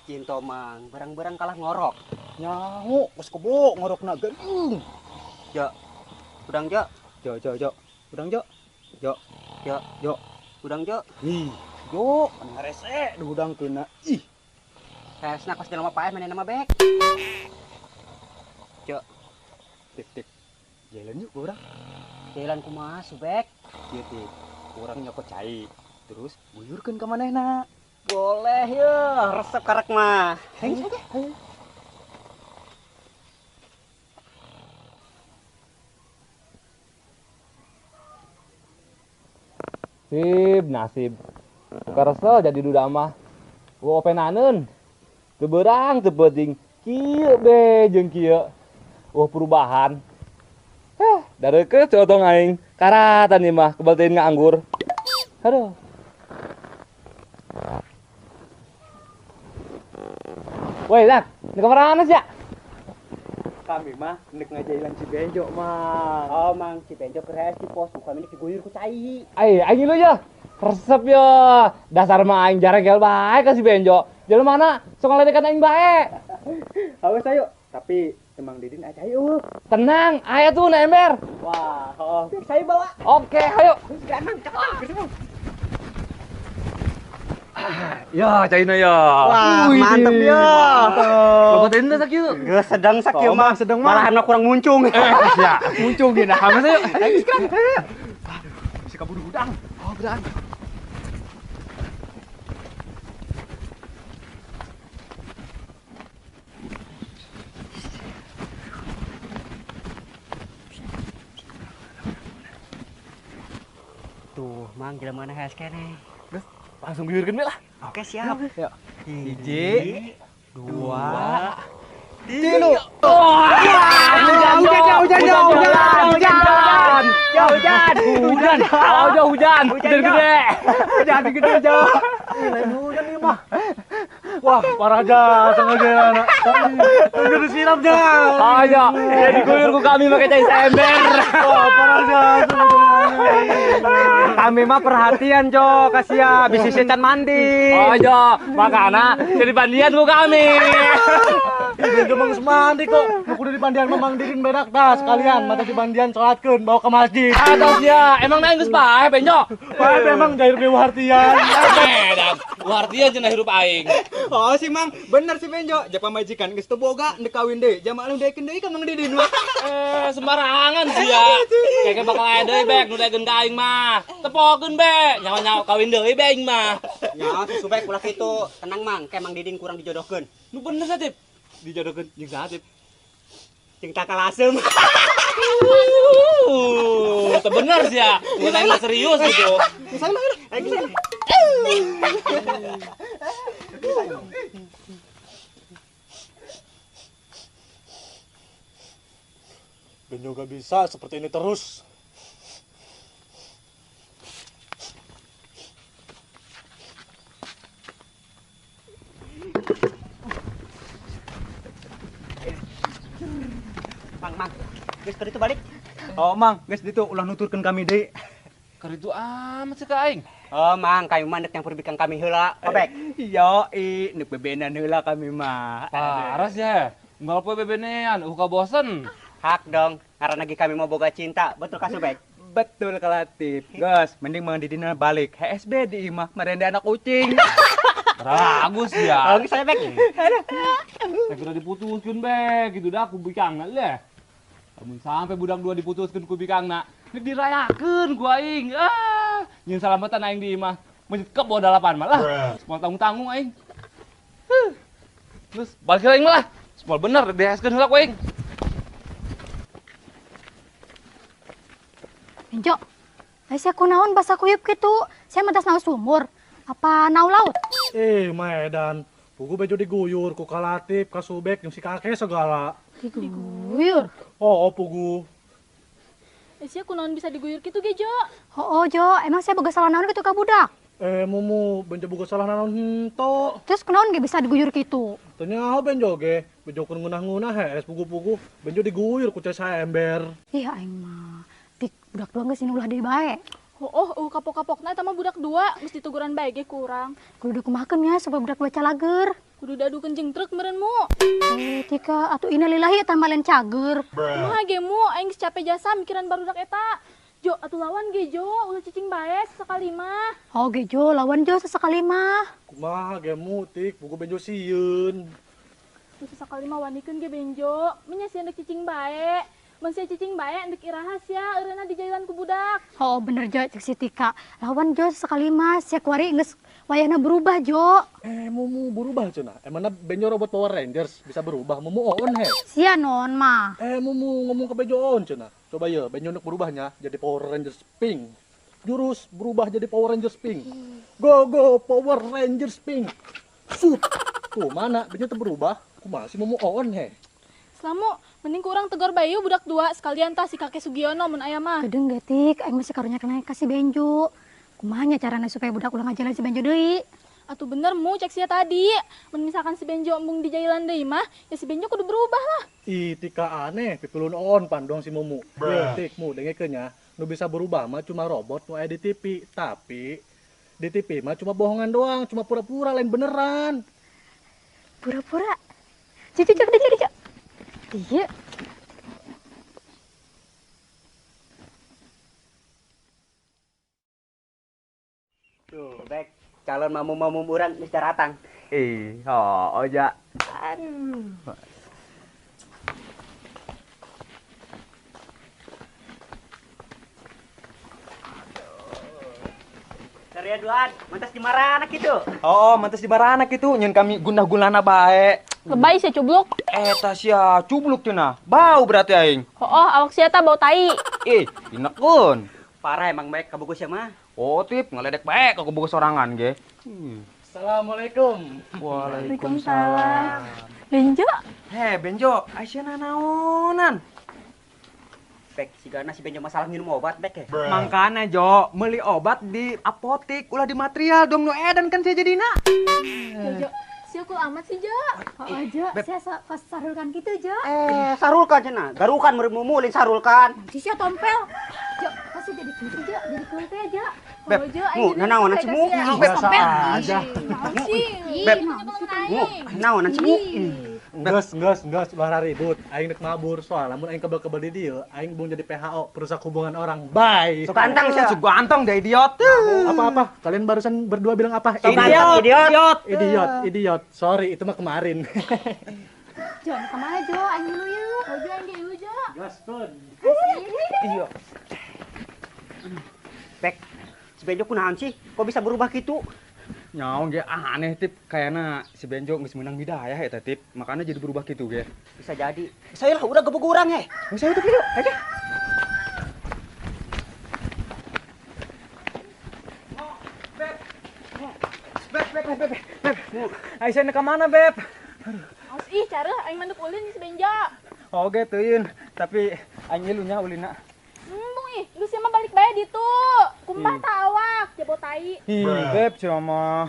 Cinta mang, barang-barang kalah ngorok. Nyaho, geus kebo ngorokna geuning. Jo, udang jo, Jo. Udang jo. Jo. jo, Jo. udang jo. Ih, jo, anu rese udang keuna. Ih, Kayak pas jelema paeh mana nama bek. Jo, tik. Jalan yuk urang. jalan kumaha subek. Ieu tik. Urang nyokot cai. Terus buyurkeun ka manehna. Boleh ya, resep karek mah. Heng saja. Nasib. Karesel jadi duda mah. Wo openaneun. Teu beurang teu penting. Kieu be jeung kieu. Perubahan. Dareukeut cotong aing. Karatan ieu mah kebalteun nganggur. Aduh. Woi, Dak, ini kemana sih ya? Kami mah nek ngajailan si Benjo mah. Oh mang, si Benjo keres di pos, bukan ini diguyur ku cai. Aing lu ya. Resep ya. Dasar mah aing jaragel bae ka si Benjo. Jalan mana? Sok ngaledekan aing bae. Awas ayo, tapi emang Didin aja yuk. Tenang, aya tuh na ember. Wah, saya bawa. Oke, ayo. Ya, China ya. Wah, mantep ya. Lepatin tuh sakit. Geus sedang sakieu mah. Sedang mah. Malahan kurang muncung. Ya, muncul gini. Hamas ayo. Si kabur udang. Oh, udang. Tuh, mang jelema mana haes keneh. Langsung guyurkeun we lah. Oke, siap. Yuk. Hiji, dua, Tilu. Hujan gede. Hujan gede aja. Lain hujan nih mah. Wah, parah aja sengaja anak. Udah disiram aja. Ayo, jadi guyur ku kami pakai cai ember. Wah, parah aja. Kami mah perhatian, Jo. Kasih ya, bisa secan mandi. Ayo, makana jadi bandian ku kami. Ibu gemang semandi kok. Mau kudu di bandian Mamang Didin berak dah sekalian. Mata di bandian sholatkeun bawa ke masjid. Ados ya, emang naik geus pae Benjo. Wah, memang jair dewa hartian. Dan wartia cenah hirup aing. Oh, si Mang, bener si Benjo. Japa majikan geus teu boga ndek kawin deui. Jama anu dekeun deui ka Mang Didin mah. Sembarangan sih ya. Kayak bakal aya deui bek nu daekeun ka aing mah. Tepokeun be, nyawa-nyawa kawin deui be aing mah. Ya, subek ulah kitu. Tenang, Mang. Kayak Mang Didin kurang dijodohkeun. Nu bener Satip. Dijodohkeun jeung saha Tip? Jeung takal asem. Teu bener sih ya. Mun aing mah serius gitu. Misalnya, ayo kesana. Benjo gak bisa seperti ini terus. Mang. Geus keur itu balik. Oh, Mang, geus ditu ulah nuturkeun kami deui. Keur itu amat sih ka aing. Oh, Mang, kayu mandek yang perbikang kami heula. Obek. Yoi, nek bebenan heula kami mah. Paras ya. Unggal poe bebenean, ka bosen. Hak dong. Karena lagi kami mau boga cinta. Betul ka Subek? Betul Kalatif. Gus, mending Mang Didin balik. HSB di imah merenda anak kucing. Bagus ya. Bagus saya Bek. Segera diputuskeun be, gitu dah ku bikangna leh. Lamun sampai budak dua diputuskeun ku bikangna, nek dirayakeun ku aing. Nyeun salamatan aing di imah. Menyekep bawa dalapan mah lah. Semua tanggung-tanggung aing. Terus balik aing mah lah. Semua bener diheskeun heula ku aing. Benjo, saya kunaon basa kuyup gitu. Saya mentas naon sumur. Apa nau laut? Maedan. Pugu Benjo diguyur ku Kalatif, ka Subek, jeung si kakek segala. Diguyur. Oh, pugu. Sia kunaon bisa diguyur kitu ge, Jo? Oh, Jo, emang saya boga salah naon gitu ka budak. Mumu, Benjo boga salah naon hento. Terus kunaon ge bisa diguyur gitu? Tanya Benjo ge, Benjo keur ngunah-ngunah es pugu-pugu. Benjo diguyur ku cai ember. Ih, aing mah. Pik budak doang geus ulah deui bae. Kapok-kapokna eta mah budak dua, mesti teguran bae ge kurang. Kudu kumahakeun ya supaya budak baca lager. Kudu dadu kencing truk meureun mu. Tika atuh innalillahi eta mah lain cager. Kumaha ge mu aing geus capek jasa mikiran barudak eta. Jo atuh lawan ge Jo, ulah cicing bae sekali mah. Oh ge Jo, lawan Jo sesekali mah. Kumaha ge mu tik buku benjo sieun. Terus sekali mah wanikeun ge benjo, nya sia endek cicing bae. Mun sia cicing bae endek iraha sia eureuna di jailan ku budak. Oh bener Jo cek si Tika. Lawan Jo sesekali mah sia kuari geus wayahna berubah Jo. Mumu berubah cenah. Emangna benjo robot Power Rangers bisa berubah? Mumu on he. Sia non mah. Mumu ngomong ke benjo on cenah. Coba ya, benjo nuk berubahnya jadi Power Rangers pink. Jurus berubah jadi Power Rangers pink. Go Power Rangers pink. Sup. Tuh mana benjo teu berubah? Kumaha sih mumu on he. Slamu mending kurang tegur bayu budak dua sekalian tah si kakek Sugiono mun aya mah. Gedeng getik, aing masih karunya kena kasih Benjo. Kumaha carana supaya budak ulah ngajalan si Benjo deui? Atuh bener mu cek sia tadi. Mun misalkan si Benjo embung di jailan deui mah, ya si Benjo kudu berubah lah. Ih, Tika aneh, pipilun on pandong si mumu. Ya, Tik, mu dengekeun nya, nu bisa berubah mah cuma robot nu aya di TV, tapi di TV mah cuma bohongan doang, cuma pura-pura lain beneran. Pura-pura. Cici cek deh, Cek. Iya. Tuh, Bek. Calon mamu-mamu urang geus datang. Oja. Aduh. Karya duaan, mantas di marana kitu. Oh, mantas di marana kitu, nyeun kami gunah-gunahna bae. Lebay sia cubluk. Eta sia cubluk cenah. Bau berarti aing. Awak sia tah bau tai. Inekeun. Parah emang baik kabogoh sia mah. Oh, tip ngeledek bae ka kabogoh sorangan ge. Assalamualaikum. Waalaikumsalam. Benjo. Benjo, Aisyah naonan? Bek, sigana si Benjo masalah minum obat, Bek. Mangkana, Jo, meuli obat di apotik, ulah di material dong nu edan kan saya jadina. Jo, sia kul amat sih, Jo. Jo, sia sarulkan gitu, Jo. Sarulkan cenah. Garukan mumulin sarulkan. Si sia tompel. Jo, kasih jadi gitu, Jo. Jadi kulte aja. Beb, naonan si mu? Biasa aja. Beb, naonan si mu? Geus, ulah ribut. Aing rek mabur soal lamun aing kebel-kebel di dieu, aing bung jadi PHO, perusak hubungan orang. Bye. Sok ganteng sia. Sok ganteng dah idiot. Apa? Kalian barusan berdua bilang apa? Idiot. Sorry, itu mah kemarin. Jo, kemana Jo? Aing dulu yuk. Jo aing ge ieu, Jo. Gaspun. Iya. Bek, si Benjo kunaon sih? Kok bisa berubah gitu? Nyaong ge aneh tip kayaknya si Benjo geus meunang bidayah eta tip. Makanya jadi berubah gitu ge. Bisa jadi. Saya lah udah gebuk urang he. Saya itu video aja. Beb. Aisyah ka mana, Beb? Aos ih careuh aing manduk ulin si Benjo. Oge teuyeun, tapi aing ilunya ulina. Bung ih, lu sia mah balik bae ditu. Kumpah tah awak, jabo tai. Beb cenah.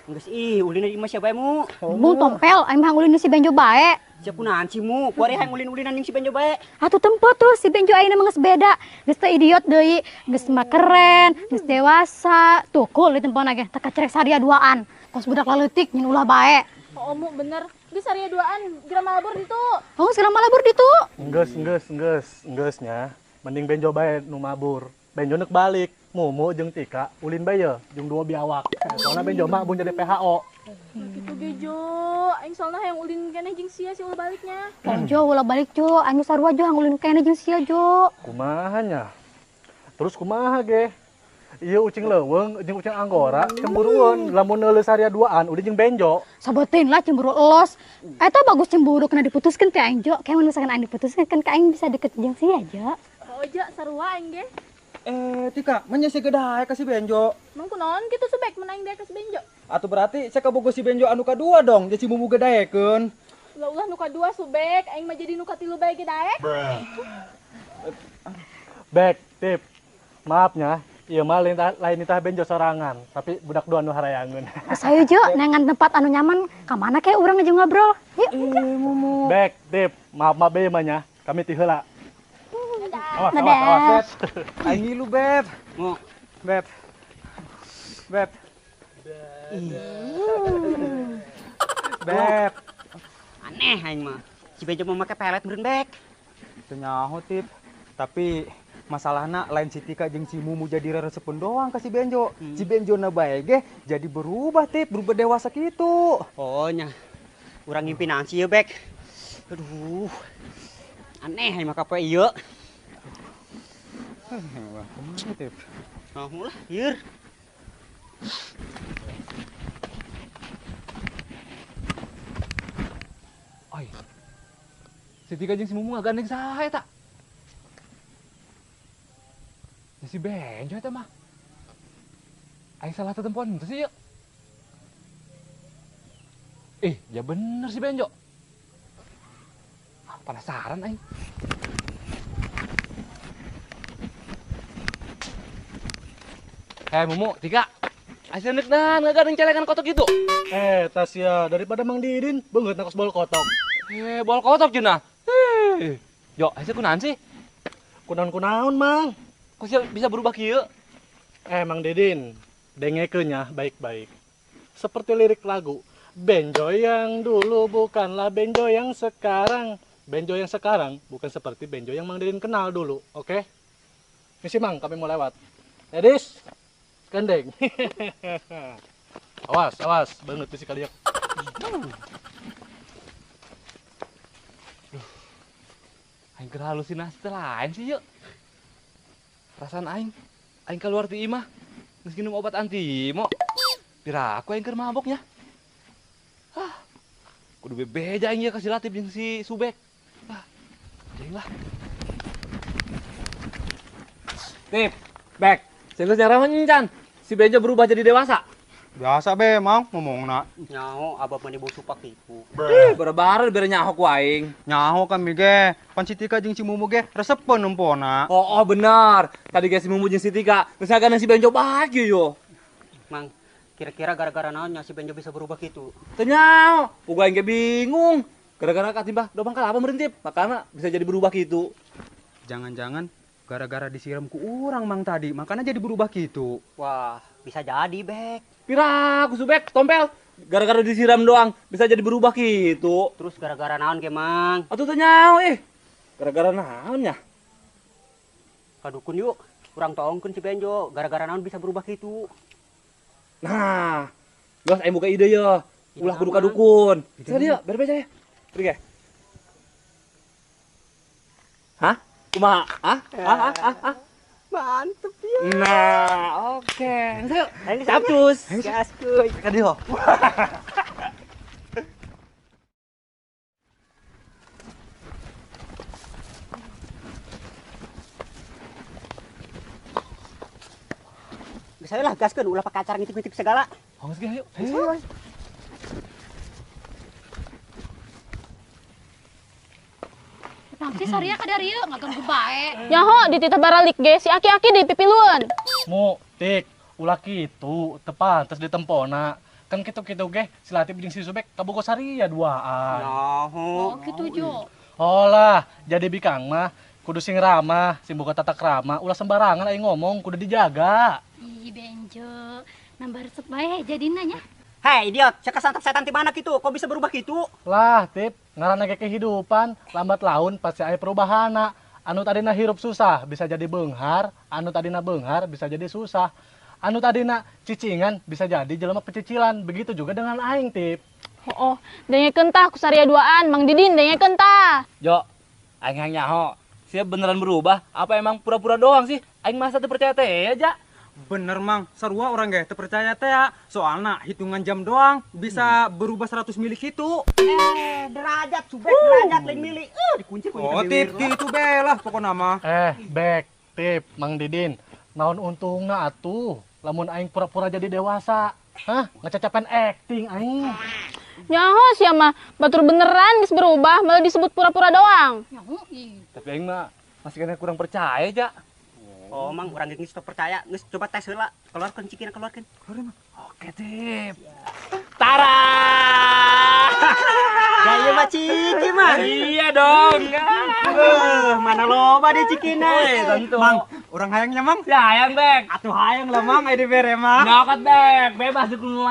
Geus ulina di imah sia bae mu. Bung tompel, aing mah ngulin si Benjo bae. Sia kunaon si mu? Kuari hayang ulin-ulinan ning si Benjo bae. Atuh tempo tuh si Benjo ayeuna mah geus beda. Geus teu idiot deui, geus mah keren, geus dewasa. Tuh kul di tempona ge, teu kacerek sadia duaan. Kos budak laleutik nyen ulah bae. Mu bener. Geus area duaan, gira malabur ditu. Oh, segala malabur ditu. Enggeus nya. Mending Benjo bae nu mabur. Benjo neuk balik. Mumu jeung Tika ulin bae ye, jeung dua biawak. Soalna Benjo mah bung jadi PHO. Gitu ge Jo. Aing soalna hayang ulin keneh jeung sia ulah baliknya. Oh Jo, ulah balik Jo. Aing sarua Jo ngulin kene jeung sia Jo. Kumaha nya? Terus kumaha ge? Ieu ucing leuweung jeung ucing anggora cemburuan. Lamun neuleus area duaan udah jeung Benjo. Sabetin lah cemburu elos. Eta bagus cemburu kena diputuskeun teh aing Jo. Kayak mun misalkan aing diputuskeun kan aing bisa deket jeung sia Jo. Jo sarua aing ge. Tika, manya si gedahe ka si Benjo. Mun kunaon kitu subek mun aing daek ka si Benjo. Atuh berarti saya kabogoh si Benjo anu kadua dong, jadi si mumu gedahekeun. Ulah nu kadua subek, aing mah jadi nu katilu bae ge daek. Bek, tip. Maafnya, ieu mah lain itah Benjo sorangan, tapi budak dua nu harayangeun. Sayu Jo, nengan tempat anu nyaman. Ka mana kayak urang aja ngobrol. Yuk. Mumu. Bek, tip. Maaf bae mah nya. Kami ti heula. Awas. Dadah. Aing ngilu, Beb. Beb. Beb. Aneh aing mah. Si Bejo mau make pelet meureun bek. Teu nyaho tip. Tapi masalahna lain si Tika jeung si Mumu jadi reresepun doang ka si Benjo. Si Benjo na bae ge jadi berubah tip, berubah dewasa gitu. Oh nya. Urang ngimpi nansi ya bek. Aduh. Aneh aing mah kapoe ieu. Wah, kumaha tip? Nah, ulah, ieur. Oi. Si Tika jeung si Mumu ngagandeng saha eta? Ya si Benjo eta mah. Aing salah tetempon teu sih yeuh. Ya bener si Benjo. Penasaran aing. Mumu, Tika. Asyik dan ngagandeng celengan kotok gitu. Tasya, daripada Mang Didin, beungeut nakos bol kotok. Bol kotok cenah. Yo, asyik kunaon sih? Kunaon-kunaon, Mang? Kok sih bisa berubah kieu? Mang Didin, dengekeun nya baik-baik. Seperti lirik lagu, Benjo yang dulu bukanlah Benjo yang sekarang. Benjo yang sekarang bukan seperti Benjo yang Mang Didin kenal dulu, oke? Misi Mang, kami mau lewat. Edis, kendeng. awas, banget tuh si kalian. Aing keur halusinasi teh lain sih yeuh. Perasaan aing keluar ti imah geus minum obat antimo. Piraku aing keur maboknya. Kudu bebeja aing ya kasih Latif jeung si Subek. Jeung lah. Tip, Bek. Serius nyarah ncan. Si Benjo berubah jadi dewasa. Biasa be, Mang, ngomongna. Nyaho abah mah dibawa supak tipu. Bara-bara bere nyaho ku aing. Nyaho kami ge, pan si Tika jeung si Mumu ge resepen empona. Oh benar. Tadi ge si Mumu jeung si Tika geus ngagandeng si Benjo bahagia yo. Mang, kira-kira gara-gara naonnya si Benjo bisa berubah gitu? Teu nyaho, uga aing ge bingung. Gara-gara katimbah dobang kalapa meureun Tip, makana bisa jadi berubah gitu. Jangan-jangan gara-gara disiram ku urang Mang tadi, makanya jadi berubah gitu. Wah, bisa jadi bek. Piraku Subek, tompel. Gara-gara disiram doang bisa jadi berubah gitu. Terus gara-gara naon ge Mang? Atuh teu nyaho Gara-gara naon nya? Kadukun yuk, urang tolongkeun si Benjo. Gara-gara naon bisa berubah gitu? Nah, geus aing buka ide ya. Ulah kudu ka dukun. Bisa dia, beres ya. Pergi ya. Hah? Kumaha? Hah? Mantep ya. Nah, oke. Ayo, capcus. Gaskuy. Ka dieu. Bisa lah gaskeun ulah pakai acara ngitip-ngitip segala. Hongos ge ayo. Ayo. Nanti Saria ka dari yeuh ngaganggu bae. Nyaho di titah baralik ge si aki-aki di pipiluan. Mu, Tik, ulah kitu, tepat terus ditempona. Kan kitu-kitu ge si Latif jeung si Subek kabogo saria duaan. Nyaho. Oh gitu Jo. Oh lah, jadi bikang mah kudu sing ramah, sing boga tata krama, ulah sembarangan aing ngomong, kudu dijaga. Ih Benjo, nambah resep bae jadina nya. Hei idiot, cek santap setan ti mana gitu? Kok bisa berubah gitu? Lah, Tip, ngaranna ge kehidupan, lambat laun pasti aya perubahanna. Anu tadina hirup susah bisa jadi beunghar, anu tadina beunghar bisa jadi susah. Anu tadina cicingan bisa jadi jelema pecicilan. Begitu juga dengan aing, Tip. Oh, dengekeun tah ku saria duaan Mang Didin dengekeun tah. Jo, aing nyaho. Sia beneran berubah apa emang pura-pura doang sih? Aing masa teu percaya teh aja. Bener Mang, sarua orang ge teu percaya teh ya. Soalna hitungan jam doang bisa berubah 100 mili gitu. Derajat subek derajat lain milih. Dikunci ku Oh, Tip, itu be lah pokokna mah. Bek, Tip, Mang Didin. Naon untungna atuh? Lamun aing pura-pura jadi dewasa. Hah? Ngecacapan acting aing. Nyaho sia mah batur beneran geus berubah malah disebut pura-pura doang. Nyaho ih. Tapi aing mah masih kena kurang percaya aja. Oh, Mang, urang geus teu percaya. Geus coba tes heula. Keluarkeun cikina keluarkeun. Oke, Tip. Tara! Gaya mah ciki mah. Iya dong. Mana loba di cikina. Tentu. Mang, orang hayangnya Mang. Ya, yang Bek. Atuh hayang lah Mang, aya di bere Mang. Nyakat Bek, bebas di mana